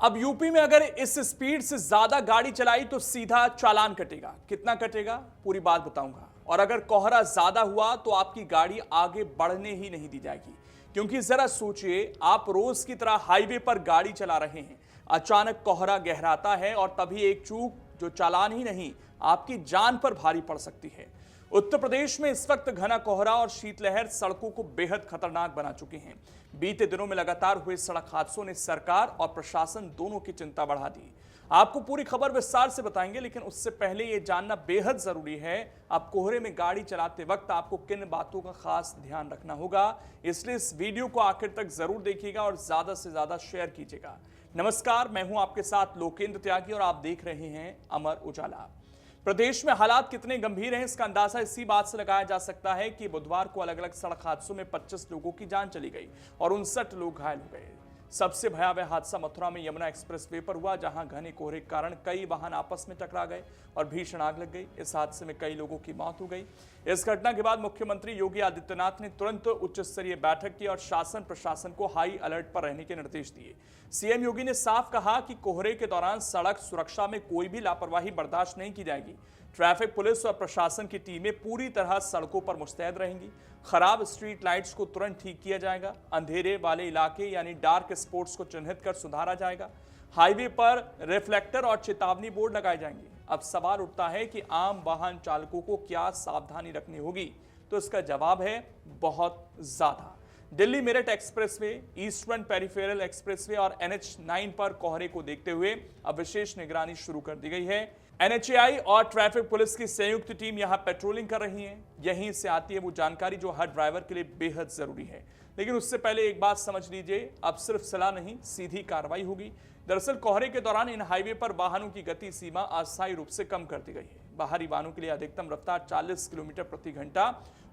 अब यूपी में अगर इस स्पीड से ज्यादा गाड़ी चलाई तो सीधा चालान कटेगा। कितना कटेगा पूरी बात बताऊंगा। और अगर कोहरा ज्यादा हुआ तो आपकी गाड़ी आगे बढ़ने ही नहीं दी जाएगी। क्योंकि जरा सोचिए, आप रोज की तरह हाईवे पर गाड़ी चला रहे हैं, अचानक कोहरा गहराता है और तभी एक चूक जो चालान ही नहीं आपकी जान पर भारी पड़ सकती है। उत्तर प्रदेश में इस वक्त घना कोहरा और शीतलहर सड़कों को बेहद खतरनाक बना चुके हैं। बीते दिनों में लगातार हुए सड़क हादसों ने सरकार और प्रशासन दोनों की चिंता बढ़ा दी। आपको पूरी खबर विस्तार से बताएंगे, लेकिन उससे पहले यह जानना बेहद जरूरी है, अब कोहरे में गाड़ी चलाते वक्त आपको किन बातों का खास ध्यान रखना होगा। इसलिए इस वीडियो को आखिर तक जरूर देखिएगा और ज्यादा से ज्यादा शेयर कीजिएगा। नमस्कार, मैं हूं आपके साथ लोकेंद्र त्यागी और आप देख रहे हैं अमर उजाला। प्रदेश में हालात कितने गंभीर हैं, इसका अंदाजा इसी बात से लगाया जा सकता है कि बुधवार को अलग अलग सड़क हादसों में 25 लोगों की जान चली गई और 59 लोग घायल हो गए। सबसे भयावह हादसा मथुरा में यमुना एक्सप्रेसवे पर हुआ, जहां घने कोहरे के कारण कई वाहन आपस में टकरा गए और भीषण आग लग गई। इस हादसे में कई लोगों की मौत हो गई। इस घटना के बाद मुख्यमंत्री योगी आदित्यनाथ ने तुरंत उच्च स्तरीय बैठक की और शासन प्रशासन को हाई अलर्ट पर रहने के निर्देश दिए। सीएम योगी ने साफ कहा कि कोहरे के दौरान सड़क सुरक्षा में कोई भी लापरवाही बर्दाश्त नहीं की जाएगी। ट्रैफिक पुलिस और प्रशासन की टीमें पूरी तरह सड़कों पर मुस्तैद रहेंगी। खराब स्ट्रीट लाइट्स को तुरंत ठीक किया जाएगा। अंधेरे वाले इलाके यानी डार्क स्पॉट्स को चिन्हित कर सुधारा जाएगा। हाईवे पर रिफ्लेक्टर और चेतावनी बोर्ड लगाए जाएंगे। अब सवाल उठता है कि आम वाहन चालकों को क्या सावधानी रखनी होगी, तो इसका जवाब है बहुत ज्यादा। Delhi Meerut expressway, eastern peripheral expressway और NH9 पर कोहरे को देखते हुए अब विशेष निगरानी शुरू कर दी गई है। NHAI और ट्रैफिक पुलिस की संयुक्त टीम यहां पेट्रोलिंग कर रही है। यहीं से आती है वो जानकारी जो हर ड्राइवर के लिए बेहद जरूरी है। लेकिन उससे पहले एक बात समझ लीजिए, अब सिर्फ सलाह नहीं, सीधी कार्रवाई होगी। दरअसल कोहरे के दौरान इन हाईवे पर वाहनों की गति सीमा अस्थायी रूप से कम कर दी गई है। बाहरी वाहनों के लिए अधिकतम रफ्तार 40 किलोमीटर प्रति घंटा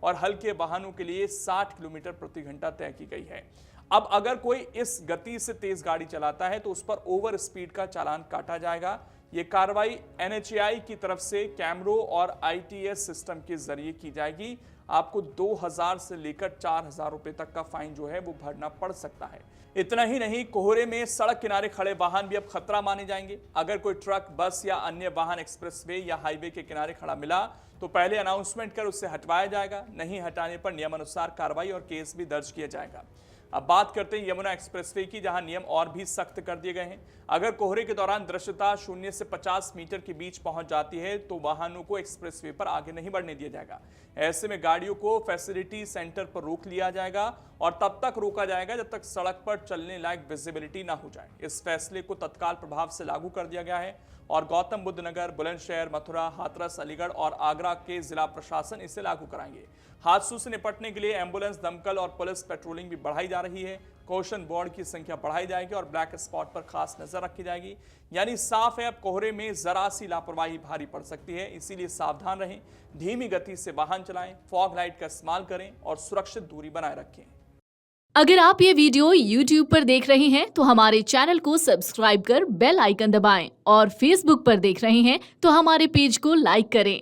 और हल्के वाहनों के लिए 60 किलोमीटर प्रति घंटा तय की गई है। अब अगर कोई इस गति से तेज गाड़ी चलाता है तो उस पर ओवर स्पीड का चालान काटा जाएगा। ये कार्रवाई NHAI की तरफ से कैमरों और ITS सिस्टम के जरिए की जाएगी। आपको 2000 से लेकर 4000 रुपए तक का फाइन जो है वो भरना पड़ सकता है। इतना ही नहीं, कोहरे में सड़क किनारे खड़े वाहन भी अब खतरा माने जाएंगे। अगर कोई ट्रक, बस या अन्य वाहन एक्सप्रेसवे या हाईवे के किनारे खड़ा मिला तो पहले अनाउंसमेंट कर उससे हटवाया जाएगा। नहीं हटाने पर नियमानुसार कार्रवाई और केस भी दर्ज किया जाएगा। अब बात करते हैं यमुना एक्सप्रेसवे की, जहां नियम और भी सख्त कर दिए गए हैं। अगर कोहरे के दौरान दृश्यता 0 से 50 मीटर के बीच पहुंच जाती है तो वाहनों को एक्सप्रेसवे पर आगे नहीं बढ़ने दिया जाएगा। ऐसे में गाड़ियों को फैसिलिटी सेंटर पर रोक लिया जाएगा और तब तक रोका जाएगा जब तक सड़क पर चलने लायक विजिबिलिटी ना हो जाए। इस फैसले को तत्काल प्रभाव से लागू कर दिया गया है और गौतम बुद्ध नगर, बुलंदशहर, मथुरा, हाथरस, अलीगढ़ और आगरा के जिला प्रशासन इसे लागू कराएंगे। हादसों से निपटने के लिए एम्बुलेंस, दमकल और पुलिस पेट्रोलिंग भी बढ़ाई जा रही है। कॉशन बोर्ड की संख्या बढ़ाई जाएगी और ब्लैक स्पॉट पर खास नजर रखी जाएगी। यानी साफ है, अब कोहरे में जरा सी लापरवाही भारी पड़ सकती है। इसीलिए सावधान रहें, धीमी गति से वाहन चलाएं, फॉग लाइट का इस्तेमाल करें और सुरक्षित दूरी बनाए रखें। अगर आप ये वीडियो YouTube पर देख रहे हैं तो हमारे चैनल को सब्सक्राइब कर बेल आइकन दबाएं और Facebook पर देख रहे हैं तो हमारे पेज को लाइक करें।